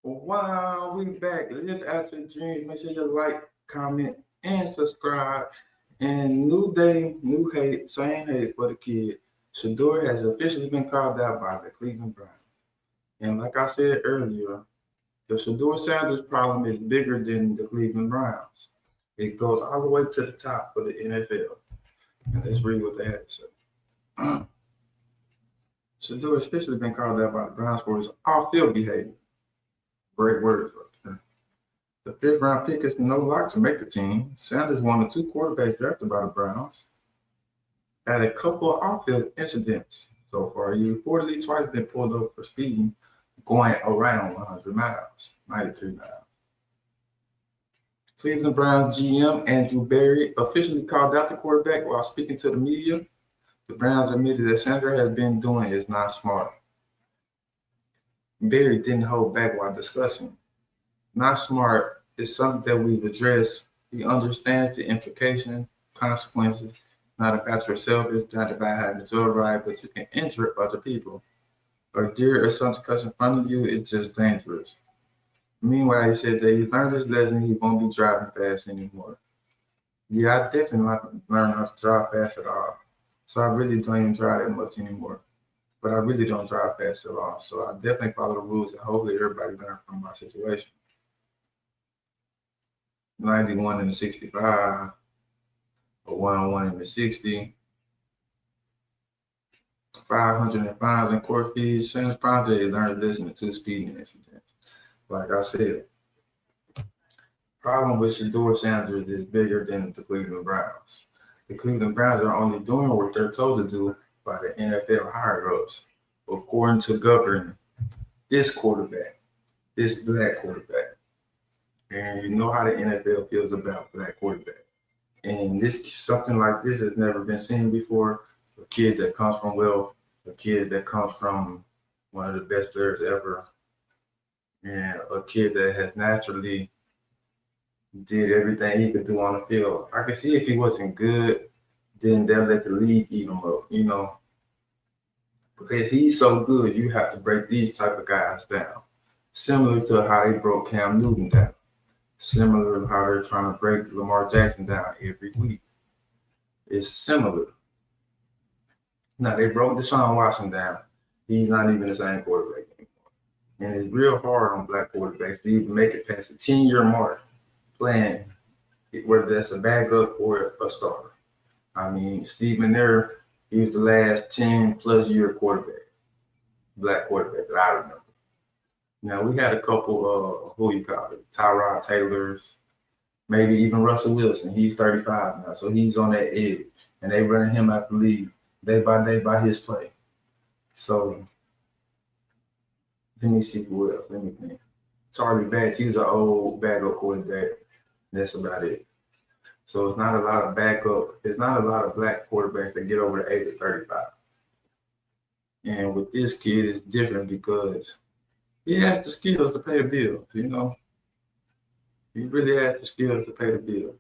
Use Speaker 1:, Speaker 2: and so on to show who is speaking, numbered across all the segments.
Speaker 1: Wow, we back. Live after dreams. Make sure you like, comment, and subscribe. And new day, new hate, same hate for the kid. Shedeur has officially been called out by the Cleveland Browns. And like I said earlier, the Shedeur Sanders problem is bigger than the Cleveland Browns. It goes all the way to the top of the NFL. And let's read what they had to say. Shedeur officially been called out by the Browns for his off-field behavior. Great words right there. The fifth round pick is no lock to make the team. Sanders, one of two quarterbacks drafted by the Browns, had a couple of off-field incidents so far. He reportedly twice been pulled over for speeding, going around 100 miles, 93 miles. Cleveland Browns GM Andrew Berry officially called out the quarterback while speaking to the media. The Browns admitted that Sanders has been doing is not smart. Berry didn't hold back while discussing. Not smart is something that we've addressed. He understands the implication, consequences, not about yourself, it's not about having a joyride, but you can injure other people. Or deer or something cuts in front of you, it's just dangerous. Meanwhile, he said that he learned his lesson, he won't be driving fast anymore. Yeah, I definitely learned not to drive fast at all. So I really don't even drive that much anymore. But I really don't drive fast at all. So I definitely follow the rules and hopefully everybody learn from my situation. 91 in the 65, a 101 in the 60, 505 in court fees. Sanders project learned to listen to two speeding incidents. Like I said, problem with Shedeur Sanders is bigger than the Cleveland Browns. The Cleveland Browns are only doing what they're told to do by the NFL higher-ups, according to governing this quarterback, this black quarterback. And you know how the NFL feels about black quarterback. And this something like this has never been seen before. A kid that comes from wealth, a kid that comes from one of the best players ever, and a kid that has naturally did everything he could do on the field. I could see if he wasn't good, then they'll let the league eat him up, you know. Because he's so good, you have to break these type of guys down. Similar to how they broke Cam Newton down. Similar to how they're trying to break Lamar Jackson down every week. It's similar. Now, they broke Deshaun Watson down. He's not even the same quarterback anymore. And it's real hard on black quarterbacks to even make it past the 10-year mark playing, whether that's a backup or a starter. I mean, Steve McNair, he was the last 10-plus year quarterback, black quarterback that I remember. Now, we had a couple Tyrod Taylors, maybe even Russell Wilson. He's 35 now, so he's on that edge. And they running him out the league day by his play. So, let me see who else. Let me think. Charlie Batch, he's an old backup quarterback. That's about it. So it's not a lot of backup. There's not a lot of black quarterbacks that get over the age of 35. And with this kid, it's different because he has the skills to pay the bills, you know. He really has the skills to pay the bills.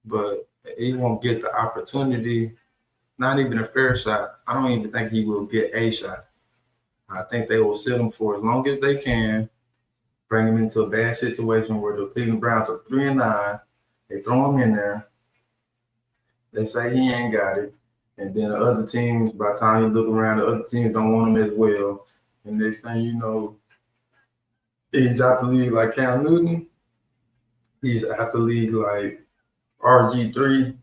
Speaker 1: But he won't get the opportunity, not even a fair shot. I don't even think he will get a shot. I think they will sit him for as long as they can, bring him into a bad situation where the Cleveland Browns are 3-9. They throw him in there. They say he ain't got it. And then the other teams, by the time you look around, the other teams don't want him as well. And next thing you know, he's out the league like Cam Newton. He's out the league like RG3.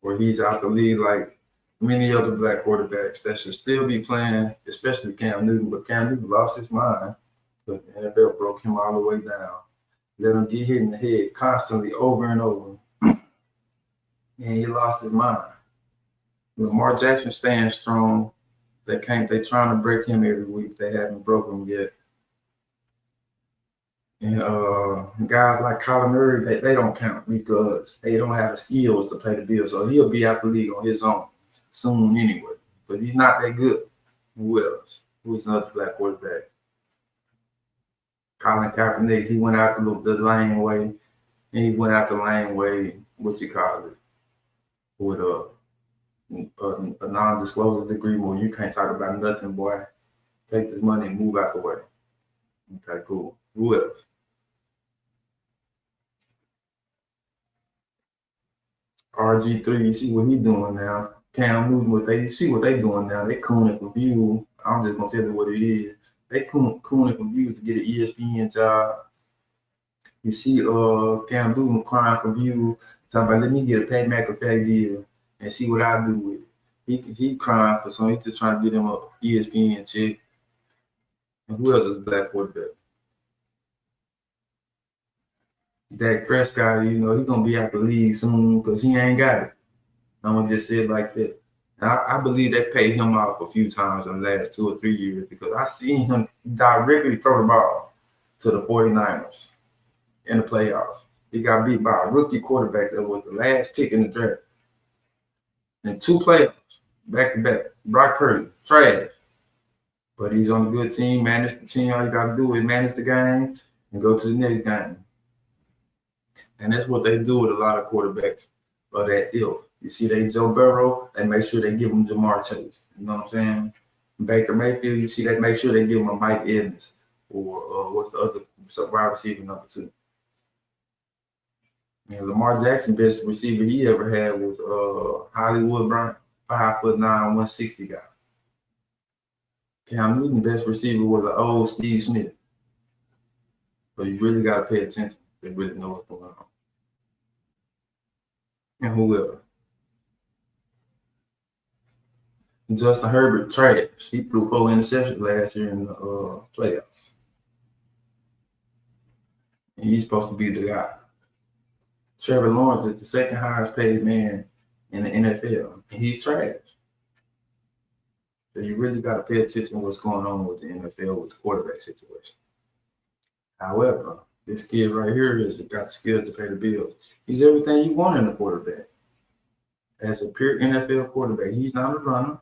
Speaker 1: Or he's out the league like many other black quarterbacks that should still be playing, especially Cam Newton. But Cam Newton lost his mind. But the NFL broke him all the way down. Let him get hit in the head constantly over and over. And he lost his mind. Lamar Jackson stands strong. They're trying to break him every week. They haven't broken him yet. And guys like Kyler Murray, they don't count because they don't have the skills to pay the bills. So he'll be out the league on his own soon anyway. But he's not that good. Who else? Who's another black quarterback? Colin Kaepernick, he went out the lane way. And he went out the lane way, with a non-disclosure degree where you can't talk about nothing, boy. Take this money and move out the way. Okay, cool. Who else? RG3, you see what he doing now. Cam Newton, you see what they doing now. They cooning for views. I'm just gonna tell you what it is. They cooning for views to get an ESPN job. You see, Cam Newton crying for views, talking about let me get a Pat McAfee deal and see what I do with it. He crying for something. He's just trying to get him a ESPN check. And who else is black quarterback? Dak Prescott, you know, he's gonna be out the league soon because he ain't got it. I'm gonna just say it like that. And I believe they paid him off a few times in the last 2 or 3 years because I seen him directly throw the ball to the 49ers in the playoffs. He got beat by a rookie quarterback that was the last pick in the draft. In 2 playoffs, back to back. Brock Purdy, trash. But he's on a good team, manage the team. All you got to do is manage the game and go to the next game. And that's what they do with a lot of quarterbacks of that ilk. You see, they Joe Burrow, they make sure they give him Jamar Chase. You know what I'm saying? Baker Mayfield, you see, they make sure they give him a Mike Evans or what's the other wide receiver number 2. And Lamar Jackson, best receiver he ever had was Hollywood Brown, 5'9", 160 guy. Cam Newton, best receiver was an old Steve Smith. But you really got to pay attention to really know what's going on. And who else? Justin Herbert, trash. He threw 4 interceptions last year in the playoffs. And he's supposed to be the guy. Trevor Lawrence is the second highest paid man in the NFL, and he's trash. So you really got to pay attention to what's going on with the NFL with the quarterback situation. However, this kid right here has got the skills to pay the bills. He's everything you want in a quarterback. As a pure NFL quarterback, he's not a runner.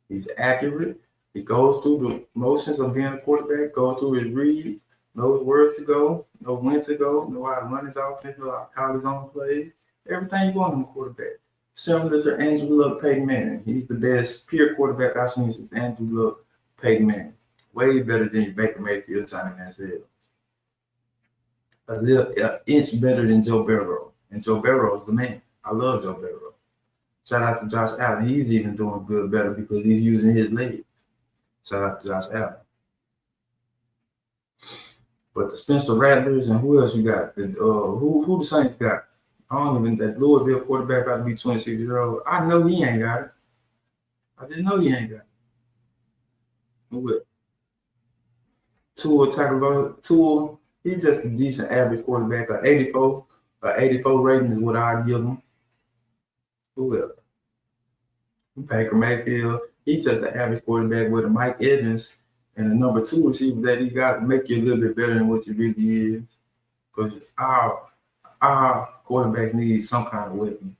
Speaker 1: He's accurate. He goes through the motions of being a quarterback, goes through his reads, knows where to go, knows when to go, knows how to run his offense, knows how his own plays. Everything you want in a quarterback. Similar to Andrew Luck, Peyton Manning. He's the best pure quarterback I've seen since Andrew Luck, Peyton Manning. Way better than Baker Mayfield, Johnny Manziel. A little inch better than Joe Burrow. And Joe Burrow is the man. I love Joe Burrow. Shout out to Josh Allen. He's even doing better because he's using his legs. Shout out to Josh Allen. But the Spencer Rattlers and who else you got? Who the Saints got? I don't even, that Louisville quarterback got to be 26-year-old. I know he ain't got it. I just know he ain't got it. Who else? Tua Tagovailoa. He's just a decent average quarterback. An 84 rating is what I give him. Who else? Baker Mayfield. He's just an average quarterback with a Mike Evans and the number 2 receiver that he got to make you a little bit better than what you really is. Because our quarterbacks need some kind of weapon.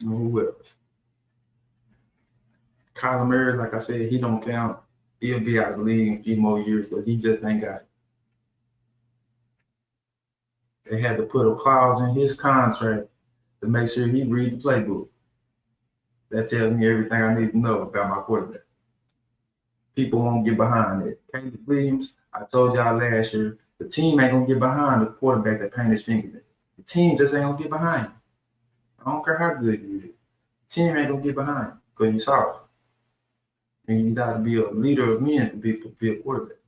Speaker 1: Who else? Kyler Murray, like I said, he don't count. He'll be out of the league in a few more years, but he just ain't got it. They had to put a clause in his contract to make sure he read the playbook. That tells me everything I need to know about my quarterback. People won't get behind it. Caleb Williams, I told y'all last year, the team ain't gonna get behind the quarterback that painted his fingernails. The team just ain't gonna get behind him. I don't care how good you is. The team ain't gonna get behind him because he's soft. And you got to be a leader of men to be a quarterback.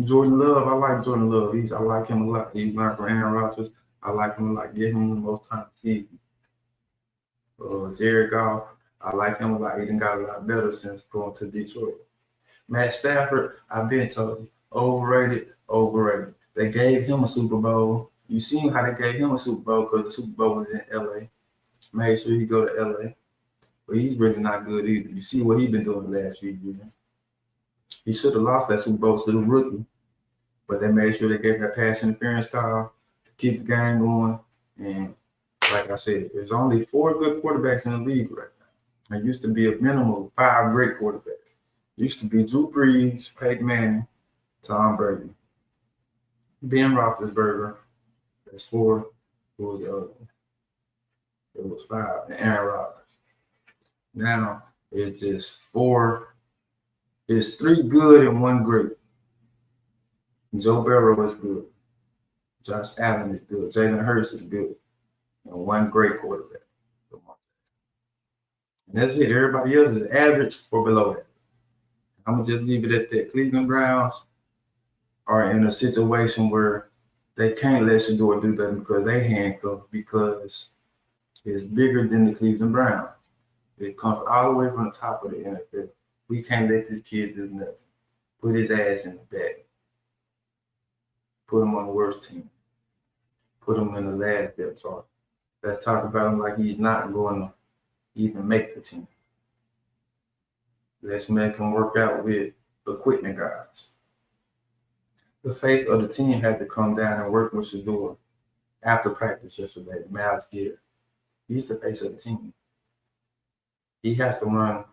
Speaker 1: Jordan Love, I like Jordan Love. I like him a lot. He's not for Aaron Rodgers. I like him a lot. Get him the most time this season. Jared Goff, I like him a lot. He done got a lot better since going to Detroit. Matt Stafford, I've been told you, overrated. They gave him a Super Bowl. You seen how they gave him a Super Bowl because the Super Bowl was in L.A. Made sure he go to L.A. But he's really not good either. You see what he's been doing the last few years. He should have lost that Super Bowl to the rookie, but they made sure they gave that pass interference call to keep the game going. And like I said, there's only 4 good quarterbacks in the league right now. There used to be a minimum of 5 great quarterbacks. It used to be Drew Brees, Peyton Manning, Tom Brady, Ben Roethlisberger. That's 4. Who was the other one? It was 5. And Aaron Rodgers. Now, It's just four. It's three good and one great. Joe Burrow is good. Josh Allen is good. Jalen Hurts is good. And one great quarterback. And that's it. Everybody else is average or below that. I'm going to just leave it at that. Cleveland Browns are in a situation where they can't let Shedeur do that because they handcuffed because it's bigger than the Cleveland Browns. It comes all the way from the top of the NFL. We can't let this kid do nothing. Put his ass in the back. Put him on the worst team. Put him in the last depth chart. Let's talk about him like he's not going to even make the team. Let's make him work out with equipment guys. The face of the team had to come down and work with Shedeur after practice yesterday. Miles Garrett. He's the face of the team. He has to run.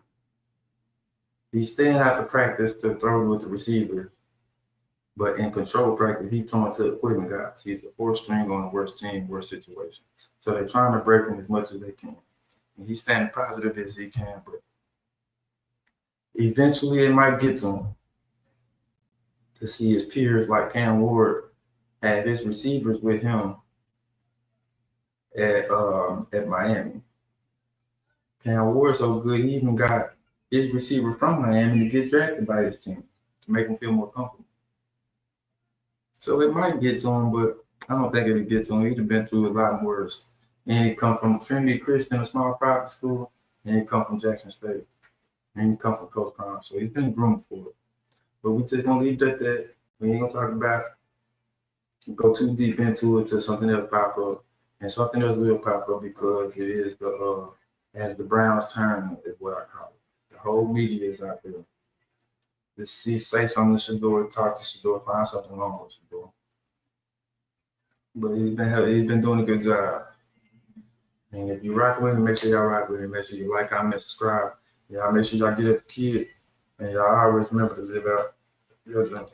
Speaker 1: He's staying out to practice to throw with the receiver, but in control practice, he's throwing to equipment guys. He's the fourth string on the worst team, worst situation. So they're trying to break him as much as they can. And he's staying positive as he can, but eventually it might get to him to see his peers like Cam Ward had his receivers with him at Miami. Cam Ward so good, he even got his receiver from Miami to get drafted by his team to make him feel more comfortable. So it might get to him, but I don't think it'll get to him. He'd have been through a lot worse. And he come from Trinity Christian, a small private school, and he come from Jackson State. And he come from Coach Prime. So he's been groomed for it. But we just gonna leave that there. We ain't gonna talk about it. Go too deep into it till something else pop up. And something else will pop up because it is the as the Browns turn is what I call it. The whole media is out there. Let's see, say something to Shedeur, talk to Shedeur, find something wrong with Shedeur. But he's been doing a good job. And if you rock with him, make sure y'all rock with him. Make sure you like, comment, subscribe. Y'all make sure y'all get at the kid. And y'all always remember to live out your dream.